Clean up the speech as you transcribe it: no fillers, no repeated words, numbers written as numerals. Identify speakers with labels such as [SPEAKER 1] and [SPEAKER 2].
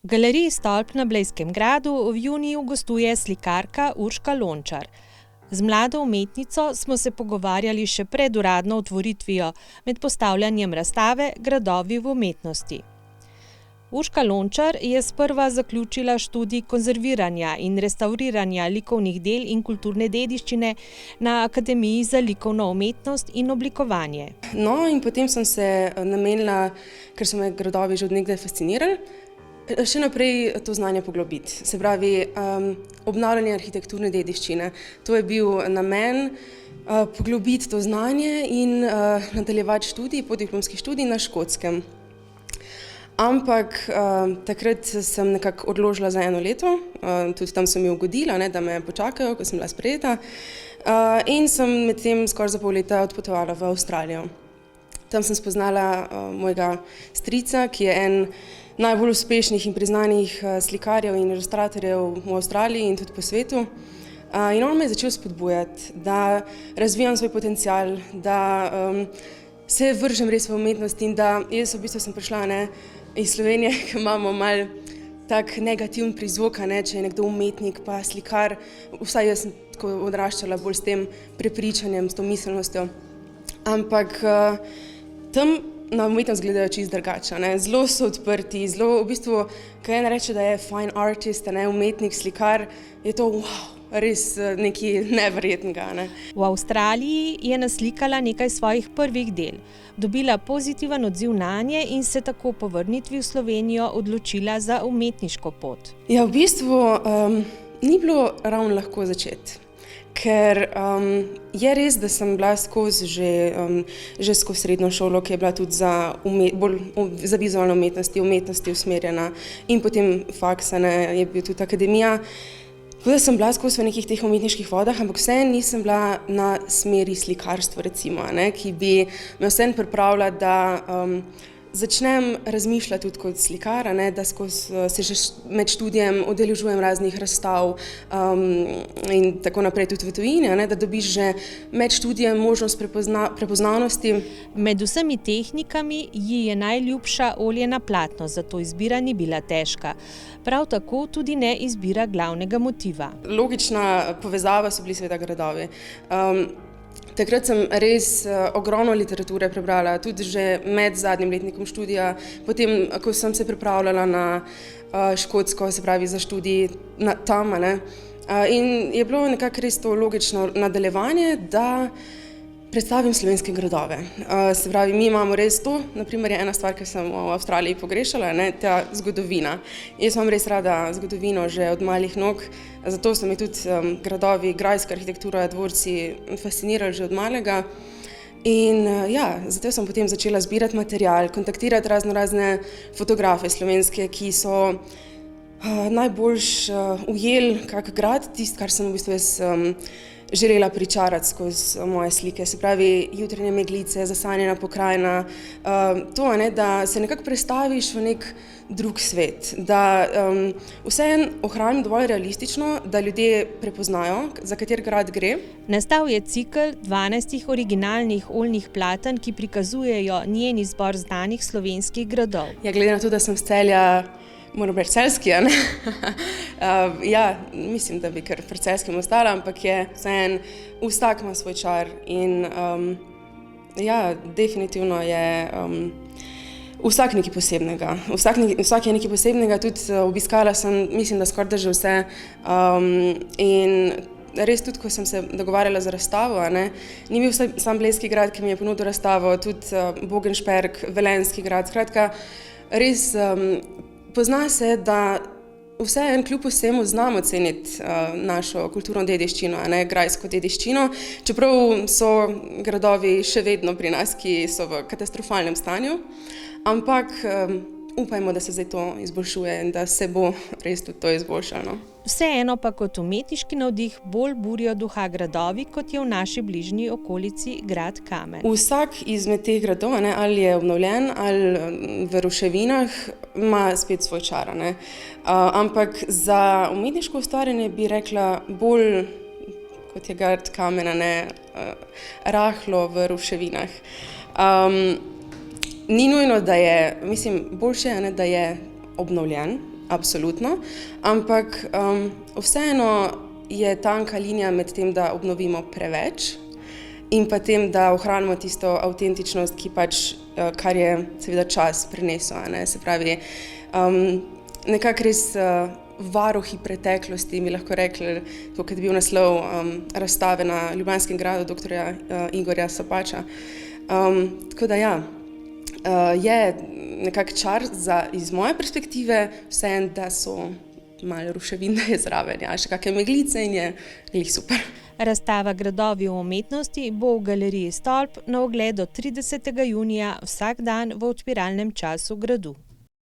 [SPEAKER 1] V galeriji Stolp na Blejskem gradu v juniju gostuje slikarka Urška Lončar. Z mlado umetnico smo se pogovarjali še pred uradno otvoritvijo med postavljanjem razstave Gradovi v umetnosti. Urška Lončar je sprva zaključila študij konzerviranja in restavriranja likovnih del in kulturne dediščine na Akademiji za likovno umetnost in oblikovanje.
[SPEAKER 2] No, in potem sem se namenila, ker so me gradovi že od nekdaj fascinirali, še naprej to znanje poglobiti. Se pravi, obnavljanje arhitekturne dediščine. To je bil namen, poglobiti to znanje in nadaljevati študij, podiplomski študij na Škotskem. Ampak takrat sem nekako odložila za 1 leto, tudi tam so mi ugodila, da me počakajo, ko sem bila sprejeta, in sem medtem skoraj za pol leta odpotovala v Avstralijo. Tam sem spoznala mojega strica, ki je en najbolj uspešnih in priznanih slikarjev in ilustratorjev v Avstraliji in tudi po svetu. In on me je začel spodbujati, da razvijam svoj potencial, da se vržem res v umetnost in da jaz v bistvu sem prišla iz Slovenije, ki imamo malo tak negativen prizvok, če je nekdo umetnik pa slikar. Vsaj jaz sem tako odraščala bolj s tem prepričanjem, s to miselnostjo. Ampak tam na umetnost gledajo čisto drugače, zelo so odprti, zelo v bistvu, ko en reče, da je fine artist, umetnik, slikar, je to res nekaj neverjetnega.
[SPEAKER 1] V Avstraliji je naslikala nekaj svojih prvih del, dobila pozitiven odziv nanje in se tako po vrnitvi v Slovenijo odločila za umetniško pot.
[SPEAKER 2] Ja, v bistvu ni bilo ravno lahko začeti. Ker je res, da sem bila skozi že skozi srednjo šolo, ki je bila tudi bolj za vizualne umetnosti usmerjena, in potem faks, je bil tudi akademija. Tako da sem bila skozi v nekih teh umetniških vodah, ampak vseeno nisem bila na smeri slikarstvo, recimo, ki bi me vseeno pripravila, da začnem razmišljati tudi kot slikar, da skozi se že med študijem udeležujem raznih razstav in tako naprej tudi v tujini, da dobiš že med študijem možnost prepoznavnosti.
[SPEAKER 1] Med vsemi tehnikami ji je najljubša olje na platno, zato izbira ni bila težka. Prav tako tudi ne izbira glavnega motiva.
[SPEAKER 2] Logična povezava so bili seveda gradovi. Takrat sem res ogromno literature prebrala, tudi že med zadnjim letnikom študija, potem, ko sem se pripravljala na Škotsko, se pravi za študij tam, in je bilo nekako res to logično nadaljevanje, da predstavim slovenske gradove. Se pravi, mi imamo res to, naprimer je ena stvar, ki sem v Avstraliji pogrešala, ta zgodovina. Jaz imam res rada zgodovino že od malih nog, zato so mi tudi gradovi, grajska arhitektura, dvorci fascinirali že od malega. In zato sem potem začela zbirati material, kontaktirati razne fotografe slovenske, ki so najboljš ujeli kak grad, tisto, kar sem v bistvu jaz želela pričarati skozi moje slike, se pravi jutranje meglice, zasanjena pokrajina, to, da se nekako prestaviš v nek drug svet, da vseeno ohranim dovolj realistično, da ljudje prepoznajo, za kateri grad gre.
[SPEAKER 1] Nastal je cikel 12 originalnih oljnih platen, ki prikazujejo njen izbor znanih slovenskih gradov.
[SPEAKER 2] Ja, glede na to, da sem s Celja, moram reči celjski, mislim, da bi kar pri celjskem ostala, ampak je vseeno, vsak ima svoj čar in definitivno je vsak nekaj posebnega. Vsak je nekaj posebnega, tudi obiskala sem, mislim, da skoraj da že vse, in res tudi, ko sem se dogovarjala za razstavo, ni bil sam Blejski grad, ki mi je ponudil razstavo, tudi Bogenšperk, Velenjski grad, skratka, res pozna se, da vseeno kljub vsemu znamo ceniti našo kulturno dediščino, grajsko dediščino, čeprav so gradovi še vedno pri nas, ki so v katastrofalnem stanju, ampak upajmo, da se zdaj to izboljšuje in da se bo res tudi to izboljšalo.
[SPEAKER 1] Vseeno pa kot umetniški navdih bolj burijo duha gradovi, kot je v naši bližnji okolici grad Kamen.
[SPEAKER 2] Vsak izmed teh gradov, ali je obnovljen ali v ruševinah, ima spet svoj čar, ampak za umetniško ustvarjanje bi rekla bolj, kot je grad Kamen, rahlo v ruševinah. Ni nujno, da je, mislim, boljše je, da je obnovljen, absolutno, ampak vseeno je tanka linija med tem, da obnovimo preveč in pa tem, da ohranimo tisto avtentičnost, ki kar je seveda čas prinesel, a ne. Se pravi, nekako res varuhi preteklosti, bi lahko rekli, to, kad je bil naslov razstave na Ljubljanskem gradu doktorja Igorja Sapača. Tako da ja, je nekako čar iz moje perspektive vseeno, da so malo ruševin, da je zraven, ja, še kakšne meglice in je glih super.
[SPEAKER 1] Razstava Gradovi v umetnosti bo v galeriji Stolp na ogled do 30. junija vsak dan v odpiralnem času gradu.